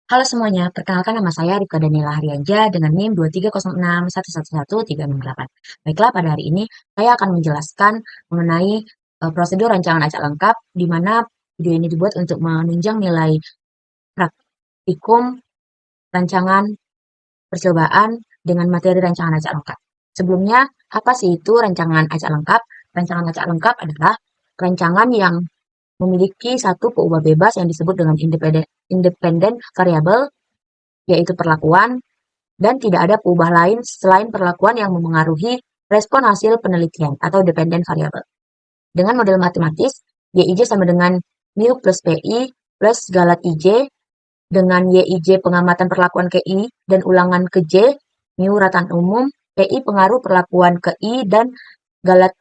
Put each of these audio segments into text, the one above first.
Halo semuanya, perkenalkan nama saya Rifka Daniela Harianja dengan NIM 23061111368. Baiklah, pada hari ini saya akan menjelaskan mengenai prosedur rancangan acak lengkap, di mana video ini dibuat untuk menunjang nilai praktikum rancangan percobaan dengan materi rancangan acak lengkap. Sebelumnya, apa sih itu rancangan acak lengkap? Rancangan acak lengkap adalah rancangan yang memiliki satu peubah bebas yang disebut dengan independen variabel, yaitu perlakuan, dan tidak ada peubah lain selain perlakuan yang memengaruhi respon hasil penelitian atau dependent variable. Dengan model matematis, YIJ sama dengan mu plus PI plus galat IJ dengan YIJ pengamatan perlakuan ke I dan ulangan ke J, mu rataan umum, PI pengaruh perlakuan ke I dan galat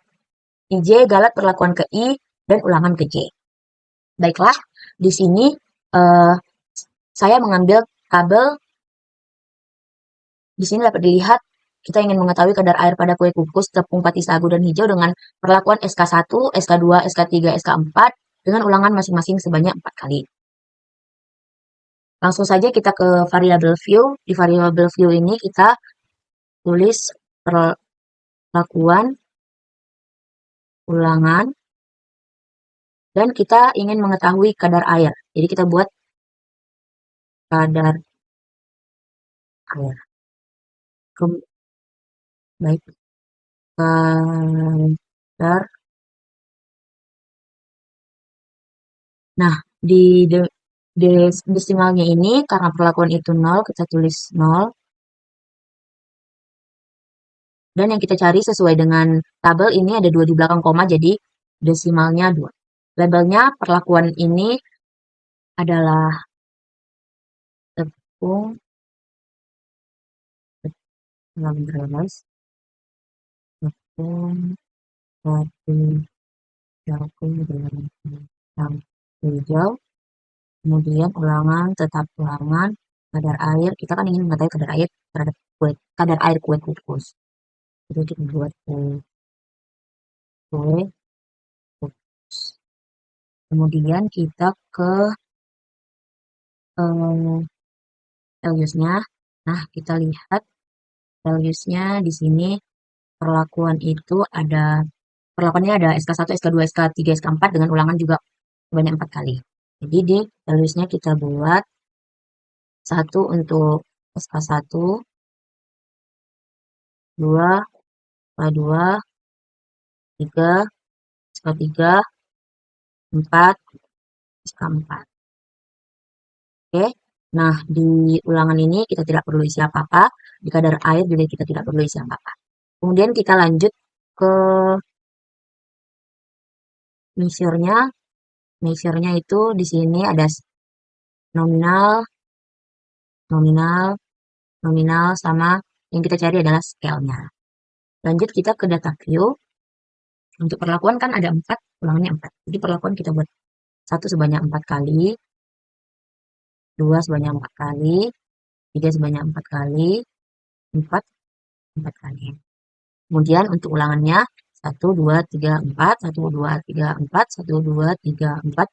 IJ galat perlakuan ke I dan ulangan ke J. Baiklah, di sini saya mengambil tabel. Di sini dapat dilihat kita ingin mengetahui kadar air pada kue kukus, tepung pati sagu, dan hijau dengan perlakuan SK1, SK2, SK3, SK4 dengan ulangan masing-masing sebanyak 4 kali. Langsung saja kita ke variable view. Di variable view ini kita tulis perlakuan, ulangan, dan kita ingin mengetahui kadar air. Jadi kita buat kadar air. Baik, kadar. Nah, di desimalnya ini karena perlakuan itu 0, kita tulis 0. Dan yang kita cari sesuai dengan tabel ini ada 2 di belakang koma, jadi desimalnya 2. Labelnya perlakuan ini adalah tepung, tepung pati sagu dengan hijau, kemudian ulangan, tetap ulangan, kadar air. Kita kan ingin mengetahui kadar air terhadap kadar air kue kukus. Jadi kita buat kue kukus. Kemudian kita ke values-nya. Nah, kita lihat values-nya di sini perlakuannya ada SK1, SK2, SK3, SK4 dengan ulangan juga sebanyak 4 kali. Jadi di values-nya kita buat 1 untuk SK1, 2, SK2, 3, SK3, 4, SK4. Oke. Nah, di ulangan ini kita tidak perlu isi apa-apa. Di kadar air juga kita tidak perlu isi apa-apa. Kemudian kita lanjut ke measure-nya. Measure-nya itu di sini ada nominal, nominal, nominal, sama yang kita cari adalah scale-nya. Lanjut kita ke data view. Untuk perlakuan kan ada 4, ulangannya 4. Jadi perlakuan kita buat 1 sebanyak 4 kali, 2 sebanyak 4 kali, 3 sebanyak 4 kali, 4 4 kali. Kemudian untuk ulangannya 1, 2, 3, 4, 1, 2, 3, 4, 1, 2, 3, 4,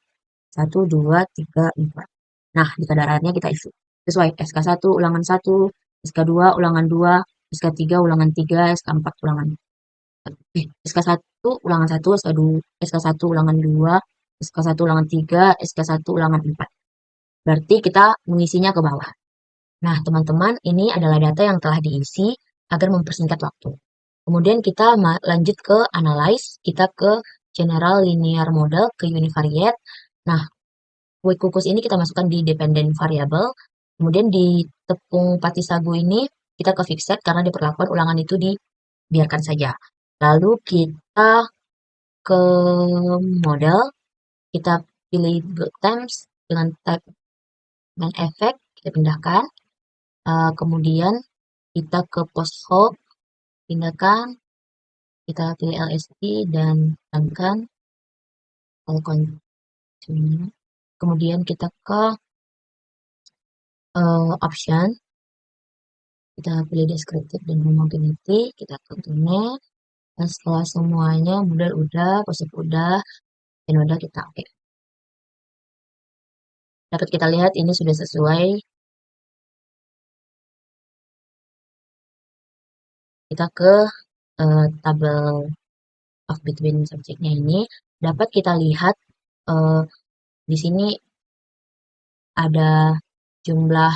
1, 2, 3, 4. Nah, di kadar airnya kita isi sesuai SK1 ulangan 1, SK2 ulangan 2, SK3 ulangan 3, SK4 ulangan SK1 ulangan 1, SK1 ulangan 2, SK1 ulangan 3, SK1 ulangan 4. Berarti kita mengisinya ke bawah. Nah, teman-teman, ini adalah data yang telah diisi agar mempersingkat waktu. Kemudian kita lanjut ke analyze, kita ke general linear model, ke univariate. Nah, kue kukus ini kita masukkan di dependent variable. Kemudian di tepung pati sagu ini kita ke fixed karena di perlakuan ulangan itu dibiarkan saja. Lalu kita ke model, kita pilih build times dengan type dan efek, kita pindahkan. Kemudian kita ke post hope, pindahkan, kita pilih LST dan tekankan continue. Kemudian kita ke option, kita pilih descriptive dan homogeneity, kita continue. Dan setelah semuanya model udah, post udah, dan udah kita oke. Dapat kita lihat ini sudah sesuai kita ke tabel of between subjeknya ini, dapat kita lihat di sini ada jumlah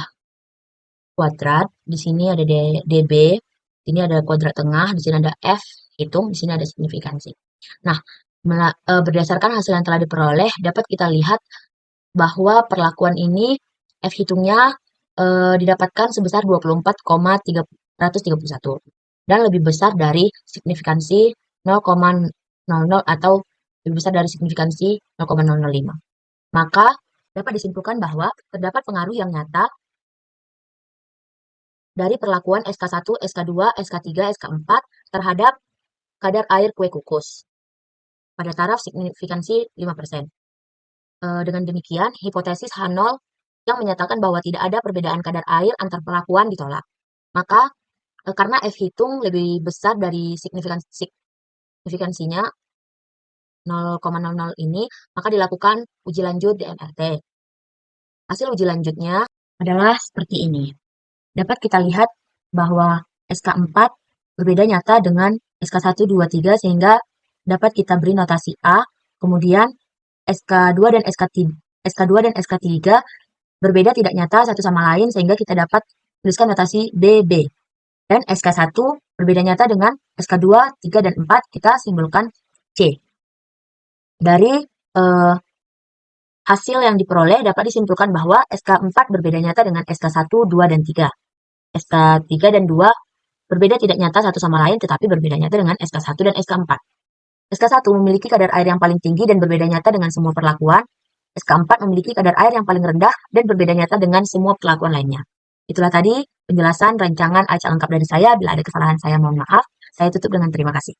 kuadrat, di sini ada DB, ini ada kuadrat tengah, di sini ada F hitung, di sini ada signifikansi. Nah, berdasarkan hasil yang telah diperoleh, dapat kita lihat bahwa perlakuan ini F hitungnya didapatkan sebesar 24,331 dan lebih besar dari signifikansi 0,00 atau lebih besar dari signifikansi 0,005. Maka dapat disimpulkan bahwa terdapat pengaruh yang nyata dari perlakuan SK1, SK2, SK3, SK4 terhadap kadar air kue kukus pada taraf signifikansi 5%. Dengan demikian, hipotesis H0 yang menyatakan bahwa tidak ada perbedaan kadar air antar perlakuan ditolak. Maka, karena F hitung lebih besar dari signifikansinya 0,00 ini, maka dilakukan uji lanjut di MRT. Hasil uji lanjutnya adalah seperti ini. Dapat kita lihat bahwa SK4 berbeda nyata dengan SK1, 2, 3 sehingga dapat kita beri notasi A, kemudian SK2 dan SK2 dan SK3 berbeda tidak nyata satu sama lain sehingga kita dapat tuliskan notasi BB. Dan SK1 berbeda nyata dengan SK2, 3, dan 4 kita simbolkan C. Dari hasil yang diperoleh dapat disimpulkan bahwa SK4 berbeda nyata dengan SK1, 2, dan 3. SK3 dan 2 berbeda tidak nyata satu sama lain tetapi berbeda nyata dengan SK1 dan SK4. SK1 memiliki kadar air yang paling tinggi dan berbeda nyata dengan semua perlakuan. SK4 memiliki kadar air yang paling rendah dan berbeda nyata dengan semua perlakuan lainnya. Itulah tadi penjelasan rancangan acak lengkap dari saya. Bila ada kesalahan saya mohon maaf. Saya tutup dengan terima kasih.